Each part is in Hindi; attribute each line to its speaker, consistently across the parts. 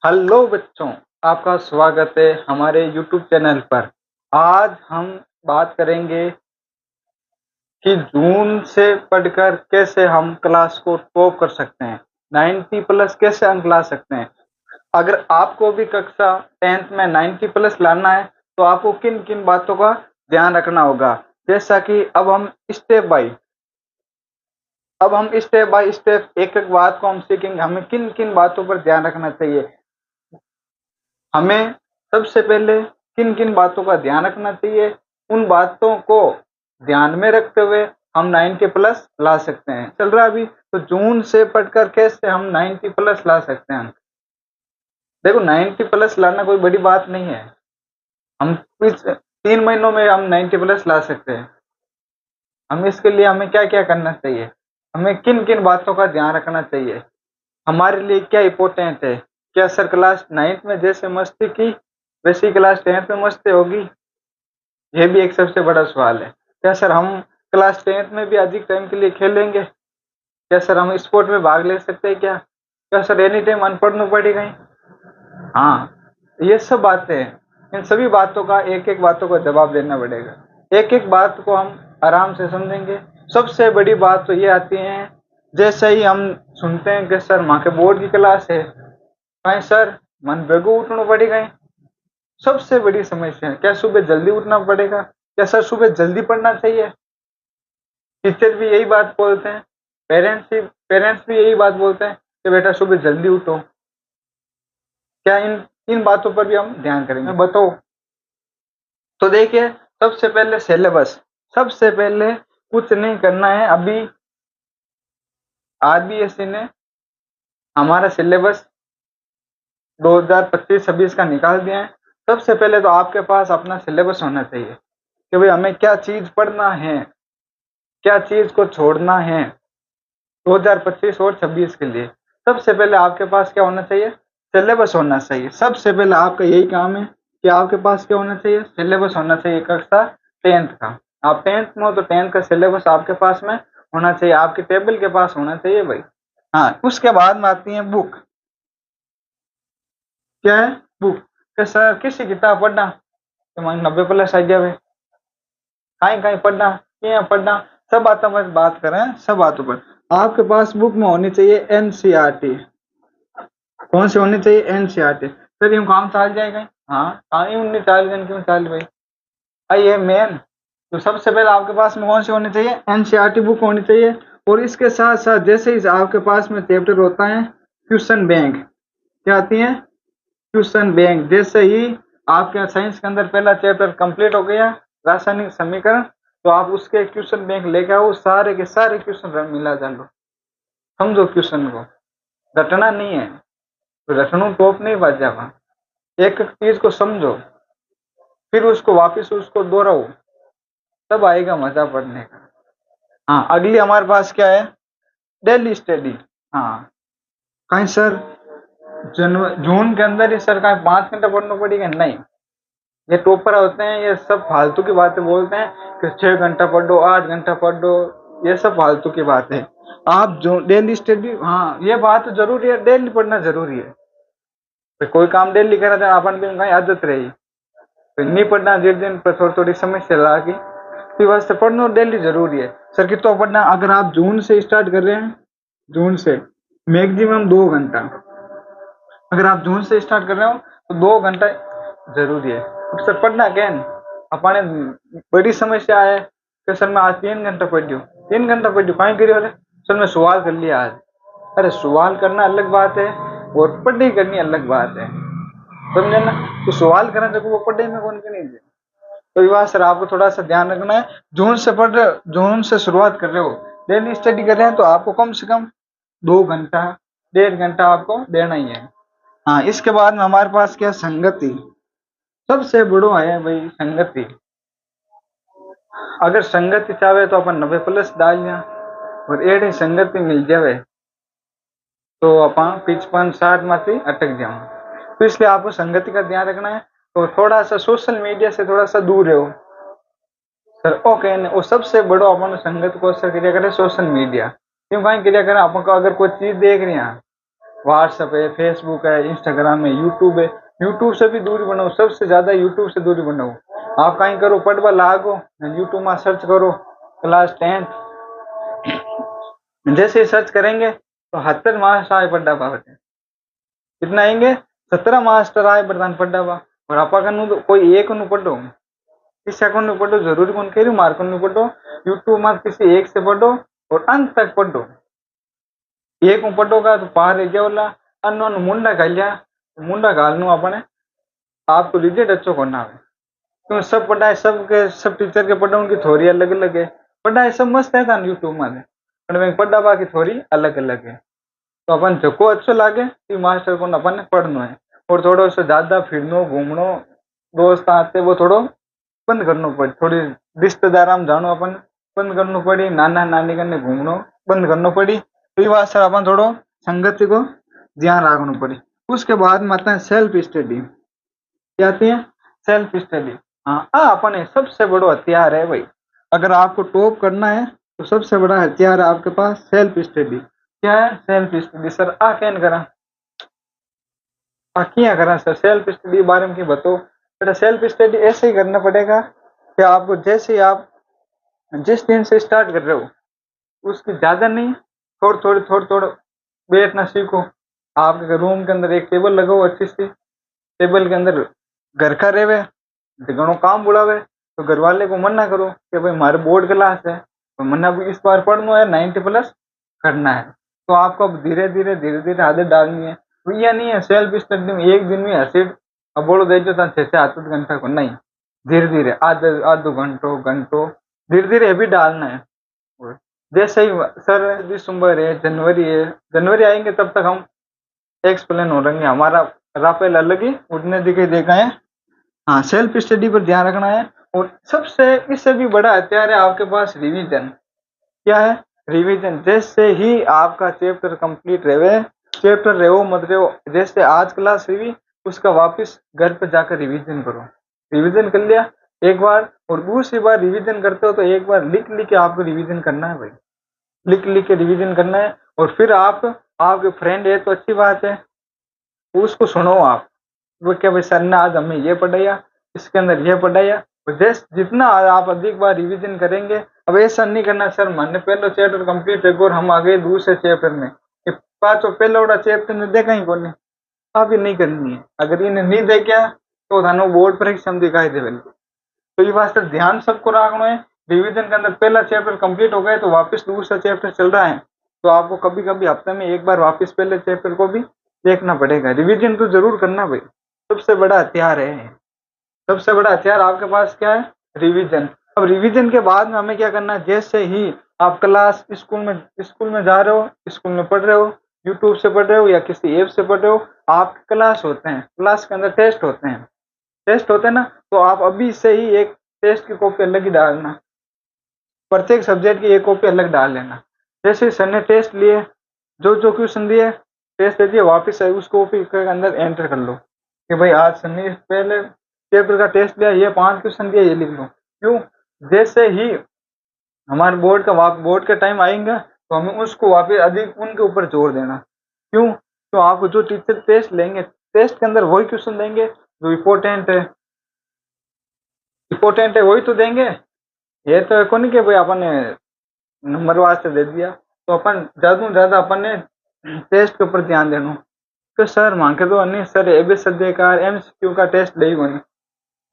Speaker 1: हेलो बच्चों, आपका स्वागत है हमारे YouTube चैनल पर। आज हम बात करेंगे कि जून से पढ़कर कैसे हम क्लास को टॉप कर सकते हैं, 90 प्लस कैसे अंक ला सकते हैं। अगर आपको भी कक्षा 10th में 90 प्लस लाना है तो आपको किन किन बातों का ध्यान रखना होगा। जैसा कि अब हम स्टेप बाय स्टेप एक एक बात को हम सीखेंगे, हमें किन किन बातों पर ध्यान रखना चाहिए। हमें सबसे पहले किन किन बातों का ध्यान रखना चाहिए, उन बातों को ध्यान में रखते हुए हम 90 प्लस ला सकते हैं। चल रहा है अभी तो जून से पढ़कर कैसे हम 90 प्लस ला सकते हैं। देखो 90 प्लस लाना कोई बड़ी बात नहीं है, हम इस 3 महीनों में हम 90 प्लस ला सकते हैं। हम इसके लिए हमें क्या क्या करना चाहिए, हमें किन किन बातों का ध्यान रखना चाहिए, हमारे लिए क्या इम्पोर्टेंट है। क्या सर क्लास 9th में जैसे मस्ती की वैसी क्लास 10th में मस्ती होगी, ये भी एक सबसे बड़ा सवाल है। क्या सर हम क्लास 10th में भी अधिक टाइम के लिए खेलेंगे, क्या सर हम स्पोर्ट में भाग ले सकते हैं, क्या सर एनी टाइम अनपढ़ में पड़ेगा। हाँ, ये सब बातें हैं, इन सभी बातों का एक एक बातों का जवाब देना पड़ेगा। एक एक बात को हम आराम से समझेंगे। सबसे बड़ी बात तो ये आती है, जैसे ही हम सुनते हैं कि सर माँ के बोर्ड की क्लास है, कहीं सर मन बेगू उठना पड़ेगा। सबसे बड़ी समस्या है, क्या सुबह जल्दी उठना पड़ेगा, क्या सर सुबह जल्दी पढ़ना चाहिए। टीचर भी यही बात बोलते हैं, पेरेंट्स भी यही बात बोलते हैं कि बेटा सुबह जल्दी उठो। क्या इन इन बातों पर भी हम ध्यान करेंगे, बताओ। तो देखिए, सबसे पहले सिलेबस, सबसे पहले कुछ नहीं करना है। अभी आरबीएसई ने हमारा सिलेबस 2025-26 का निकाल दिया है। सबसे पहले तो आपके पास अपना सिलेबस होना चाहिए कि भाई हमें क्या चीज पढ़ना है, क्या चीज को छोड़ना है 2025 और 26 के लिए। सबसे पहले आपके पास क्या होना चाहिए, सिलेबस होना चाहिए। सबसे पहले आपका यही काम है कि आपके पास क्या होना चाहिए, सिलेबस होना चाहिए कक्षा 10th का। आप 10th में हो तो 10th का सिलेबस आपके पास में होना चाहिए, आपके टेबल के पास होना चाहिए भाई। हाँ, उसके बाद में आती है बुक। क्या है बुक, कि सर किसी किताब पढ़ना तो 90 प्लस आ जाए, कहीं कहीं पढ़ना, क्या पढ़ना, सब बातों पर बात करें। सब बातों पर आपके पास बुक में होनी चाहिए एनसीईआरटी। कौन सी होनी चाहिए, एनसीईआरटी। फिर यूं काम चल जाएगा। हाँ, यूं नहीं चल, क्यों चल भाई। ये मेन तो सबसे पहले आपके पास में कौन सी होनी चाहिए, एनसीईआरटी बुक होनी चाहिए। और इसके साथ साथ जैसे ही आपके पास में चैप्टर होता है क्वेश्चन बैंक, क्या आती है, क्वेश्चन बैंक। जैसे ही आपके साइंस के अंदर पहला चैप्टर कंप्लीट हो गया, रासायनिक समीकरण, तो आप उसके क्वेश्चन बैंक लेके आओ, सारे के सारे क्वेश्चन मिला डालो। समझो, क्वेश्चन को रटना नहीं है, तो रटनू टॉप नहीं बच जाएगा। एक एक चीज को समझो, फिर उसको वापस उसको दोहराओ, तब आएगा मजा पढ़ने का। हाँ, अगली हमारे पास क्या है, डेली स्टडी। हाँ, कहीं सर जून के अंदर ही सर कहीं 5 घंटा पढ़ना पड़ेगा, नहीं। ये टॉपर होते हैं, ये सब फालतू की बातें बोलते हैं कि 6 घंटा पढ़ दो, 8 घंटा पढ़ दो, ये सब फालतू की बात है। आप जो डेली स्टडी, हाँ ये बात जरूरी है, डेली पढ़ना जरूरी है। तो कोई काम डेली करा था अपन भी कहीं आदत रही, तो नहीं पढ़ना दिन दिन पर थोड़ी थोड़ी समस्या लागी, इस वास्ते पढ़ना डेली जरूरी है। सर कितना पढ़ना, अगर आप जून से स्टार्ट कर रहे हैं, जून से मैक्सिमम 2 घंटा, अगर आप जून से स्टार्ट कर रहे हो तो 2 घंटा जरूरी है। सर पढ़ना कैन अपने बड़ी समस्या है कि सर मैं आज 3 घंटा पढ़ लूँ, 3 घंटा पढ़ लूँ, कहीं करियो सर मैं सवाल कर लिया आज। अरे सवाल करना अलग बात है और पढ़ाई करनी अलग बात है, समझे ना। तो सवाल करना देखो, वो पढ़ाई में कौन की नहीं है। तो ये बात सर आपको थोड़ा सा ध्यान रखना है। जून से पढ़ रहे हो, जून से शुरुआत कर रहे हो, डेली स्टडी कर रहे हैं, तो आपको कम से कम 2 घंटा 1.5 घंटा आपको देना ही है। हाँ, इसके बाद में हमारे पास क्या, संगति। सबसे बड़ो है भाई संगति। अगर संगति चाहे तो अपन 90 प्लस डाल दिया, और एड़ी संगति मिल जावे तो अपन 55-60 माथी अटक जाओ। तो इसलिए आपको संगति का ध्यान रखना है। तो थोड़ा सा सोशल मीडिया से थोड़ा सा दूर रहो सर। ओके, वो सबसे बड़ो अपन संगत को असर क्रिया करे सोशल मीडिया। क्यों कहीं क्रिया करें अपन को, अगर कोई चीज देख रहे हैं व्हाट्सएप है, फेसबुक है, इंस्टाग्राम है, यूट्यूब है। यूट्यूब से भी दूरी बनाओ, सबसे ज्यादा यूट्यूब से दूरी बनाओ। आप कहीं करो पढ़वा लागो, यूट्यूब में सर्च करो क्लास 10, जैसे ही सर्च करेंगे तो 70 मास्टर आए पढ़ा पाते। कितना आएंगे? 17 मास्टर आए प्रधान पढ़ा हुआ। और आपा कनु तो कोई एक नु पढ़ो, किसी को नु पढ़ो, जरूरी कौन कह रही मार्को नु पढ़ो। यूट्यूब में किसी एक से पढ़ो और अंत तक पढ़ो। एक हूँ पढ़ोगा तो पार रह गया बोला, अन्य मुंडा घाल लिया, मुंडा घालनू अपने आपको रिजल्ट अच्छो करना है। क्यों सब पढ़ाई, सब टीचर के पढ़ा उनकी थोड़ी अलग अलग है। पढ़ाई सब मस्त है था यूट्यूब में, पर पढ़ा बाकी थोड़ी अलग अलग है। तो अपन जो अच्छो लागे कि मास्टर को अपन पढ़नो है। और थोड़ा सा ज्यादा फिरनो घूमनो, दोस्त आते वो थोड़ो बंद करनो पड़े। थोड़ी रिश्तेदार में जानो अपन बंद करनो पड़ी, नाना नानी कने घूमनो बंद करनो पड़ी। तो ये वास्ते अपन थोड़ो संगति को ध्यान रखना पड़ी। उसके बाद में आता है सेल्फ स्टडी। क्या आती है? Self study. हाँ, अपन सबसे बड़ा हथियार है भाई। अगर आपको टॉप करना है तो सबसे बड़ा हथियार है आपके पास सेल्फ स्टडी। क्या है सेल्फ स्टडी? सर आ क्या करा, किया करा सर सेल्फ स्टडी बारे में की बताओ। बेटा सेल्फ स्टडी ऐसे ही करना पड़ेगा कि आपको जैसे ही आप जिस दिन से स्टार्ट कर रहे हो उसकी ज्यादा नहीं, थोड़ी बैठना सीखो। आपके रूम के अंदर एक टेबल लगाओ अच्छी सी, टेबल के अंदर घर का रेवे तो घणो काम बुलावे, तो घर वाले को मना करो कि भाई हमारे बोर्ड क्लास है तो मना इस बार पढ़ना है, 90 प्लस करना है। तो आपको अब धीरे धीरे आदत डालनी है। तो यह नहीं है सेल्फ स्टडी में एक दिन में हसीड अब बोलो दे जो 6 से 8 घंटा को नहीं, धीरे धीरे आधो घंटों धीरे धीरे ये भी डालना है। जैसे ही सर दिसंबर है, जनवरी है, जनवरी आएंगे तब तक हम एक्सप्लेन हो रहेंगे। हमारा राफेल अलग ही उड़ने दिखे देखा है। हाँ, सेल्फ स्टडी पर ध्यान रखना है। और सबसे इससे भी बड़ा हथियार है आपके पास रिवीजन। क्या है? रिवीजन। जैसे ही आपका चैप्टर कंप्लीट रहे, चैप्टर रहो मत रहो, जैसे आज क्लास हुई उसका वापस घर पे जाकर रिवीजन करो। रिवीजन कर लिया एक बार और दूसरी बार रिवीजन करते हो तो एक बार लिख लिख के आपको रिवीजन करना है भाई, लिख लिख के रिवीजन करना है। और फिर आप आपके फ्रेंड है तो अच्छी बात है, उसको सुनो आप, वो क्या भाई सर ने आज हमें ये पढ़ाया, इसके अंदर ये पढ़ाया। तो जैसे जितना आप अधिक बार रिवीजन करेंगे, अब ऐसा नहीं करना सर मैंने पहला चैप्टर कंप्लीट है और हम आ गए दूसरे चैप्टर में, ये पांचों पहला वाला चैप्टर ने देखा ही कौन, आप ये नहीं करनी है। अगर इन्हें नहीं देखा तो थानो बोर्ड परीक्षा में दिखाई दे। तो ये वास्ते ध्यान सबको रखना है। रिवीजन के अंदर पहला चैप्टर कंप्लीट हो गया तो वापस दूसरा चैप्टर चल रहा है, तो आपको कभी कभी हफ्ते में एक बार वापस पहले चैप्टर को भी देखना पड़ेगा। रिवीजन तो जरूर करना भाई, सबसे बड़ा हथियार है। सबसे बड़ा हथियार आपके पास क्या है? रिवीजन। अब रिवीजन के बाद में हमें क्या करना है? जैसे ही आप क्लास स्कूल में जा रहे हो, स्कूल में पढ़ रहे हो, यूट्यूब से पढ़ रहे हो या किसी ऐप से पढ़ रहे हो, आपके क्लास होते हैं, क्लास के अंदर टेस्ट होते हैं, टेस्ट होते हैं ना, तो आप अभी से ही एक टेस्ट की कॉपी अलग ही डालना, प्रत्येक सब्जेक्ट की एक कॉपी अलग डाल लेना। जैसे सर ने टेस्ट लिए, जो जो क्वेश्चन दिए टेस्ट दे दिए, वापिस उस कॉपी के अंदर एंटर कर लो कि भाई आज सर ने पहले चैप्टर का टेस्ट लिया, ये 5 क्वेश्चन दिए, ये लिख लो। क्यों? जैसे ही हमारे बोर्ड का टाइम आएगा तो हमें उसको वापिस अधिक उनके ऊपर जोर देना। क्यों? तो आपको जो टीचर टेस्ट लेंगे, टेस्ट के अंदर वही क्वेश्चन देंगे जो इम्पोर्टेंट है वही तो देंगे। ये तो को नहीं कि भाई अपन ने नंबर वास्ते दे दिया। तो अपन ज्यादा से ज्यादा अपन ने टेस्ट के ऊपर ध्यान देना। तो सर मांगे तो नहीं सर एबीसीडी का एमसीक्यू का टेस्ट दे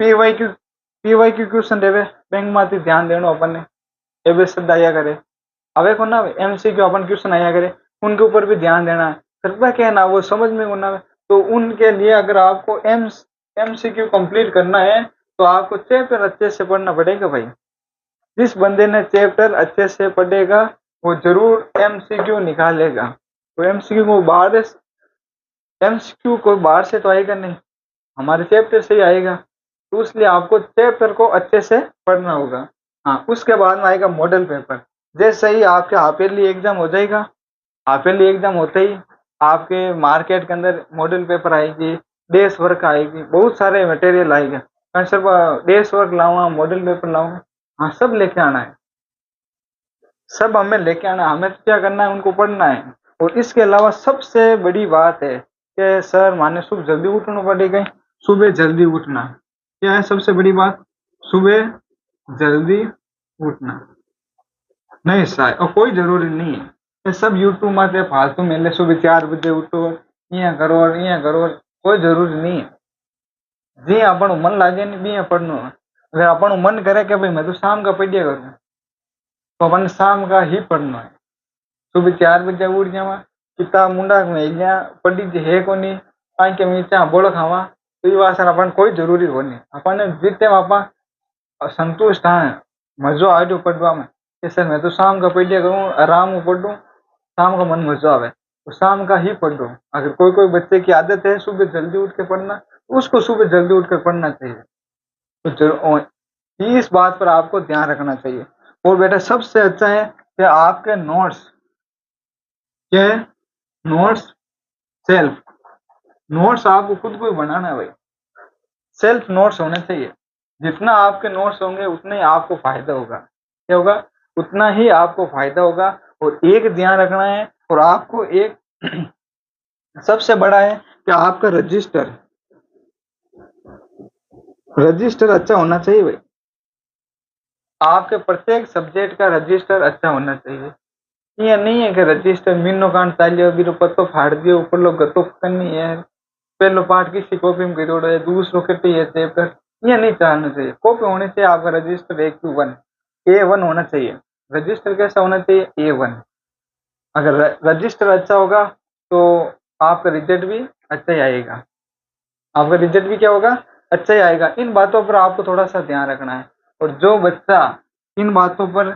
Speaker 1: पीवाईक्यू क्वेश्चन देवे बैंक माथी ध्यान देनो अपन ने, एबीसीडी आया करे अवे को ना एमसीक्यू अपन क्वेश्चन आया करे उनके ऊपर भी ध्यान देना है। कृपया कहना वो समझ में होना। तो उनके लिए अगर आपको एमसीक्यू कंप्लीट करना है तो आपको चैप्टर अच्छे से पढ़ना पड़ेगा भाई। जिस बंदे ने चैप्टर अच्छे से पढ़ेगा वो जरूर एमसीक्यू निकालेगा। तो एमसीक्यू को बाहर से तो आएगा नहीं, हमारे चैप्टर से ही आएगा। तो इसलिए आपको चैप्टर को अच्छे से पढ़ना होगा। हाँ, उसके बाद में आएगा मॉडल पेपर। जैसे ही आपके हाफ ईयरली एग्जाम हो जाएगा, हाफ ईयरली एग्जाम होते ही आपके मार्केट के अंदर मॉडल पेपर आएगी, डेस्क वर्क आएगी, बहुत सारे मटेरियल आएगा। मैं सिर्फ डेस्क वर्क लाऊंगा, मॉडल पेपर लाऊंगा, हाँ सब लेके आना है, सब हमें लेके आना है। हमें क्या करना है? उनको पढ़ना है। और इसके अलावा सबसे बड़ी बात है कि सर माने सुबह जल्दी उठना पड़ेगा। सुबह जल्दी उठना क्या है सबसे बड़ी बात? सुबह जल्दी उठना नहीं सर, और कोई जरूरी नहीं है ये सब यूट्यूब में फालतू मिले सुबह 4 बजे उठो इं करो कोई जरूरी नहीं है। जी अपन मन लागे नहीं बी पढ़नो। अगर अपन मन करे कि भाई मैं तो शाम का पढ़िया करूँ तो अपन शाम का ही पढ़ना है। सुबह 4 बजे उठ जावा किताब मुंडा में गया पढ़ी जी है को नहीं आई के मीचा बोलो खावा तो ये वासर अपन कोई जरूरी हो नहीं अपन जितने आपा संतुष्ट हाँ मजो आ जो पढ़वा में कि सर मैं तो शाम का पढ़िया करूँ आराम में पढ़ूँ शाम का मन मजा आवे तो शाम का ही पढ़ो। अगर कोई कोई बच्चे की आदत है सुबह जल्दी उठ के पढ़ना तो उसको सुबह जल्दी उठ कर पढ़ना चाहिए। तो इस बात पर आपको ध्यान रखना चाहिए। और बेटा सबसे अच्छा है कि आपके नोट्स क्या है? नोट्स सेल्फ नोट्स आपको खुद को ही बनाना है भाई। सेल्फ नोट्स होने चाहिए। जितना आपके नोट्स होंगे उतना ही आपको फायदा होगा। क्या होगा? उतना ही आपको फायदा होगा। और एक ध्यान रखना है और आपको एक सबसे बड़ा है कि आपका रजिस्टर अच्छा होना चाहिए भाई। आपके प्रत्येक सब्जेक्ट का रजिस्टर अच्छा होना चाहिए। ये नहीं है कि रजिस्टर मीनो कांड चालियो बीरो पत्तो फाड़ दियो ऊपर लोग गतो करनी है पहलो पाठ किसी कॉपी में करोड़ो है दूसरो कटी है चैप्टर ये नहीं चाहना चाहिए। कॉपी होनी चाहिए आपका रजिस्टर A1 होना चाहिए। रजिस्टर कैसा होना चाहिए? A1। अगर रजिस्टर अच्छा होगा तो आपका रिजल्ट भी अच्छा ही आएगा। आपका रिजल्ट भी क्या होगा? अच्छा ही आएगा। इन बातों पर आपको थोड़ा सा ध्यान रखना है। और जो बच्चा इन बातों पर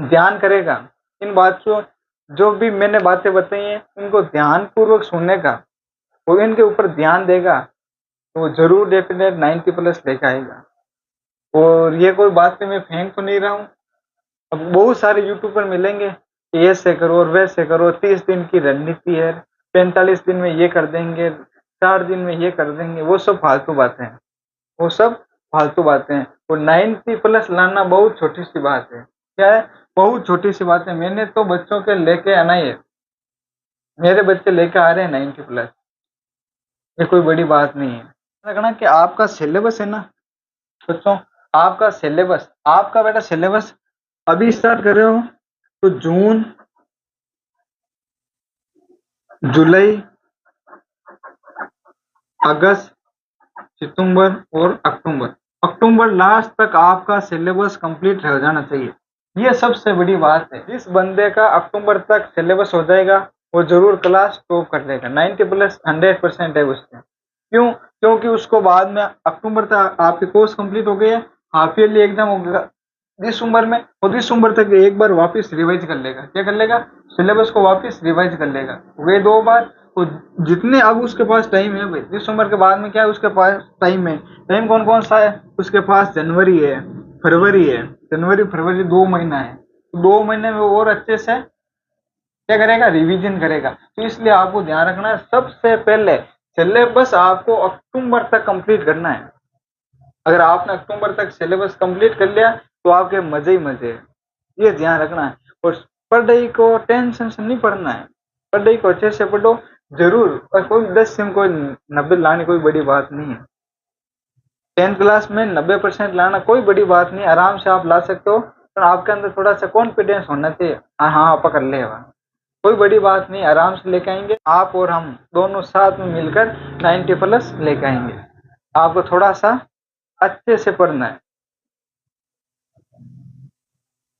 Speaker 1: ध्यान करेगा, इन बातों जो भी मैंने बातें बताई हैं इनको ध्यान पूर्वक सुनने का और इनके ऊपर ध्यान देगा तो वो जरूर डेफिनेट 90+ लेके आएगा। और ये कोई बात पे मैं फेंक तो नहीं रहा हूँ। अब बहुत सारे यूट्यूब पर मिलेंगे कि ऐसे करो और वैसे करो 30 दिन की रणनीति है 45 दिन में ये कर देंगे 4 दिन में ये कर देंगे। वो सब फालतू बातें हैं। वो सब फालतू बातें हैं। और 90+ लाना बहुत छोटी सी बात है। क्या है? बहुत छोटी सी बात है। मैंने तो बच्चों के लेके आना ही है। मेरे बच्चे लेके आ रहे हैं 90+। ये कोई बड़ी बात नहीं है। रखना कि आपका सिलेबस है ना बच्चों, आपका बेटा सिलेबस अभी स्टार्ट कर रहे हो तो जून जुलाई अगस्त सितंबर और अक्टूबर लास्ट तक आपका सिलेबस कंप्लीट हो जाना चाहिए। ये सबसे बड़ी बात है। जिस बंदे का अक्टूबर तक सिलेबस हो जाएगा वो जरूर क्लास टॉप कर लेगा। 90+ 100% है उससे। क्यों? क्योंकि उसको बाद में अक्टूबर तक आपके कोर्स कंप्लीट हो गए हैं, हाफ ईयरली एग्जाम हो गया दिसंबर में और दिसंबर तक एक बार वापस रिवाइज कर लेगा। क्या कर लेगा? सिलेबस को वापस रिवाइज कर लेगा। वे 2 बार तो जितने अब उसके पास टाइम है भाई दिसंबर के बाद में क्या है उसके पास टाइम है। टाइम कौन कौन सा है उसके पास? जनवरी है, फरवरी है। जनवरी फरवरी 2 महीना है। 2 महीने में वो और अच्छे से क्या करेगा? रिवीजन करेगा। तो इसलिए आपको ध्यान रखना है सबसे पहले सिलेबस आपको अक्टूबर तक कंप्लीट करना है। अगर आपने अक्टूबर तक सिलेबस कंप्लीट कर लिया तो आपके मजे ही मजे हैं। ये ध्यान रखना है। और पढ़ाई को टेंशन से नहीं पढ़ना है। पढ़ाई को अच्छे से पढ़ो जरूर। और कोई 10 से कोई 90 लाने कोई बड़ी बात नहीं है। 10th क्लास में 90% लाना कोई बड़ी बात नहीं, आराम से आप ला सकते हो। पर आपके अंदर थोड़ा सा कॉन्फिडेंस होना चाहिए। हाँ आप कर लेगा, कोई बड़ी बात नहीं, आराम से लेके आएंगे। आप और हम दोनों साथ में मिलकर 90+ लेके आएंगे। आपको थोड़ा सा अच्छे से पढ़ना है।